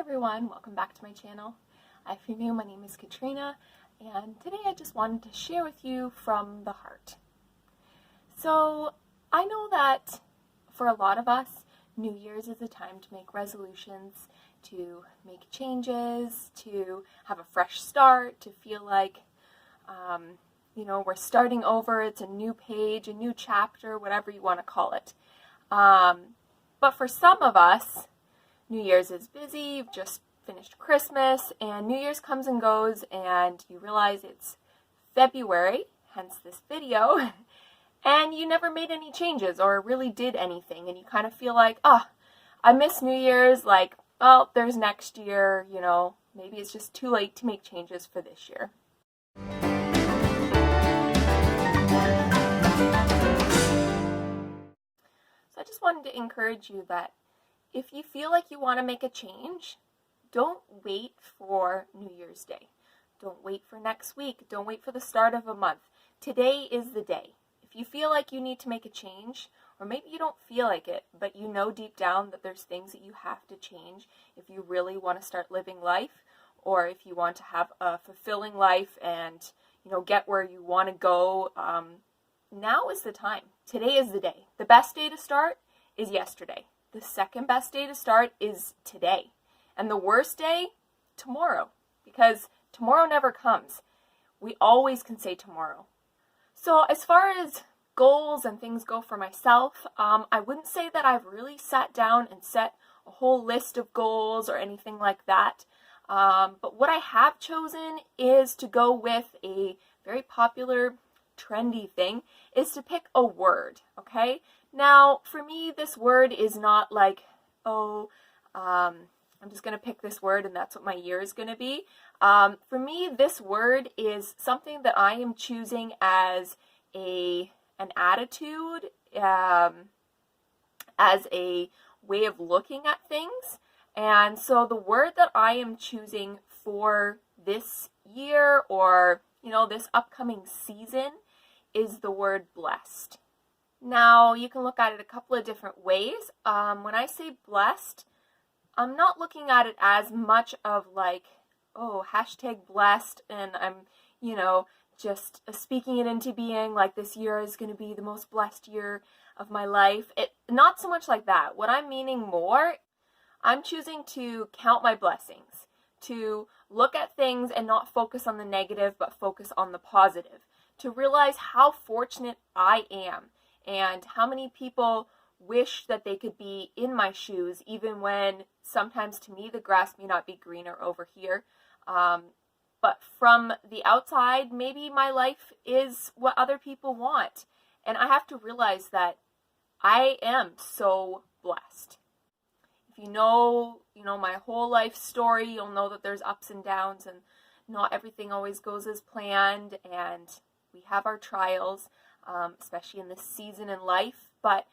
everyone, welcome back to my channel. If you're new, my name is Katrina, and today I just wanted to share with you from the heart. So I know that for a lot of us, New Year's is a time to make resolutions, to make changes, to have a fresh start, to feel like we're starting over. It's a new page, a new chapter, whatever you want to call it. But for some of us, New Year's is busy, you've just finished Christmas, and New Year's comes and goes, and you realize it's February, hence this video, and you never made any changes or really did anything, and you kind of feel like, I miss New Year's, like, well, there's next year, maybe it's just too late to make changes for this year. So I just wanted to encourage you that if you feel like you want to make a change, don't wait for New Year's Day. Don't wait for next week. Don't wait for the start of a month. Today is the day. If you feel like you need to make a change, or maybe you don't feel like it, but you know deep down that there's things that you have to change if you really want to start living life, or if you want to have a fulfilling life and, get where you want to go, now is the time. Today is the day. The best day to start is yesterday. The second best day to start is today. And the worst day, tomorrow. Because tomorrow never comes. We always can say tomorrow. So as far as goals and things go for myself, I wouldn't say that I've really sat down and set a whole list of goals or anything like that. But what I have chosen is to go with a very popular, trendy thing, is to pick a word, okay? Now, for me, this word is not like, I'm just going to pick this word and that's what my year is going to be. For me, this word is something that I am choosing as an attitude, as a way of looking at things. And so the word that I am choosing for this year or, this upcoming season is the word blessed. Now, you can look at it a couple of different ways. When I say blessed, I'm not looking at it as much of like, hashtag blessed, and I'm, just speaking it into being like this year is going to be the most blessed year of my life. Not so much like that. What I'm meaning more, I'm choosing to count my blessings, to look at things and not focus on the negative, but focus on the positive, to realize how fortunate I am and how many people wish that they could be in my shoes, even when sometimes to me the grass may not be greener over here. But from the outside, maybe my life is what other people want. And I have to realize that I am so blessed. If you know my whole life story, you'll know that there's ups and downs and not everything always goes as planned, and we have our trials, especially in this season in life, but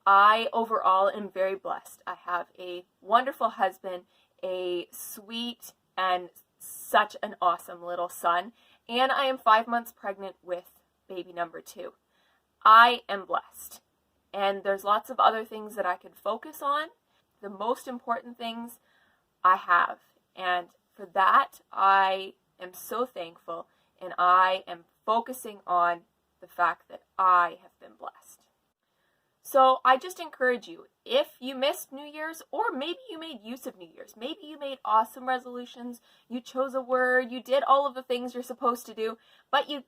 I overall am very blessed. I have a wonderful husband, a sweet and such an awesome little son, and I am 5 months pregnant with baby number 2. I am blessed, and there's lots of other things that I could focus on. The most important things I have, and for that I am so thankful, and I am focusing on the fact that I have been blessed. So I just encourage you, if you missed New Year's, or maybe you made use of New Year's, maybe you made awesome resolutions, you chose a word, you did all of the things you're supposed to do, but you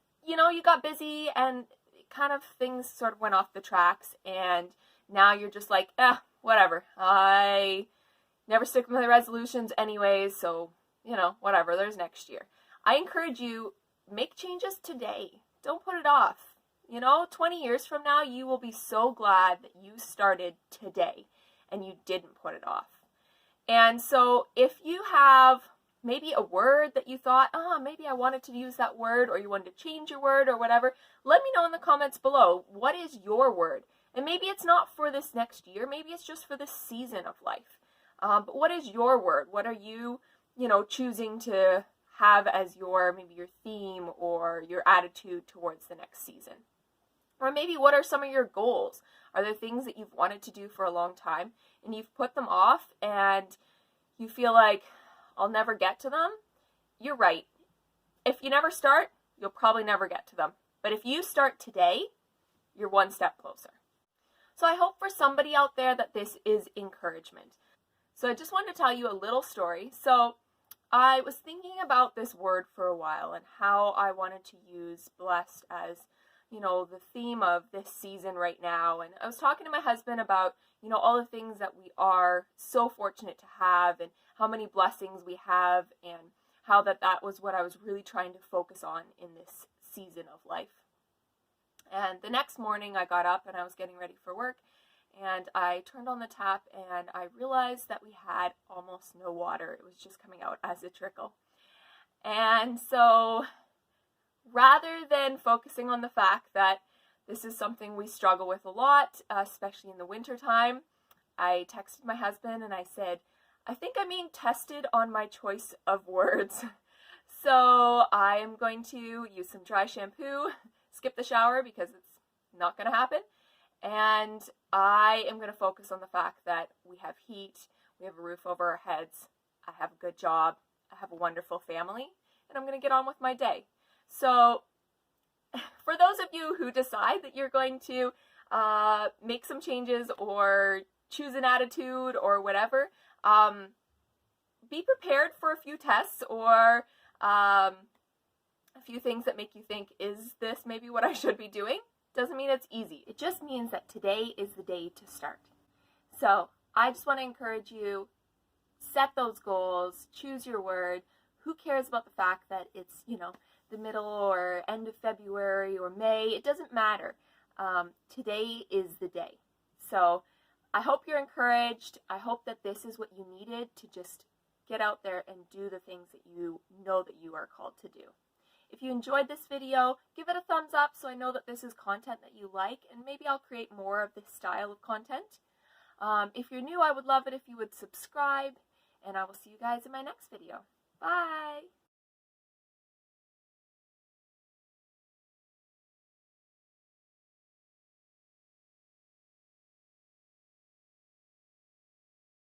got busy and kind of things sort of went off the tracks, and now you're just like, whatever, I never stick with my resolutions anyways, so, whatever, there's next year. I encourage you, make changes today. Don't put it off. 20 years from now, you will be so glad that you started today and you didn't put it off. And so if you have maybe a word that you thought, maybe I wanted to use that word, or you wanted to change your word or whatever, let me know in the comments below. What is your word? And maybe it's not for this next year. Maybe it's just for this season of life. But what is your word? What are you, choosing to have as maybe your theme or your attitude towards the next season? Or maybe what are some of your goals? Are there things that you've wanted to do for a long time and you've put them off, and you feel like I'll never get to them, you're right. If you never start, you'll probably never get to them. But if you start today, you're one step closer. So I hope for somebody out there that this is encouragement. So I just wanted to tell you a little story. So I was thinking about this word for a while and how I wanted to use blessed as, the theme of this season right now. And I was talking to my husband about, all the things that we are so fortunate to have and how many blessings we have, and how that was what I was really trying to focus on in this season of life. And the next morning I got up and I was getting ready for work, and I turned on the tap and I realized that we had almost no water. It was just coming out as a trickle. And so rather than focusing on the fact that this is something we struggle with a lot, especially in the winter time, I texted my husband and I said, I think I'm being tested on my choice of words. So I am going to use some dry shampoo, skip the shower because it's not going to happen. And I am going to focus on the fact that we have heat, we have a roof over our heads, I have a good job, I have a wonderful family, and I'm going to get on with my day. So for those of you who decide that you're going to make some changes or choose an attitude or whatever, be prepared for a few tests or a few things that make you think, is this maybe what I should be doing? Doesn't mean it's easy. It just means that today is the day to start. So I just want to encourage you, set those goals, choose your word. Who cares about the fact that it's, the middle or end of February or May? It doesn't matter. Today is the day. So I hope you're encouraged. I hope that this is what you needed to just get out there and do the things that you know that you are called to do. If you enjoyed this video, give it a thumbs up so I know that this is content that you like, and maybe I'll create more of this style of content. If you're new, I would love it if you would subscribe, and I will see you guys in my next video. Bye!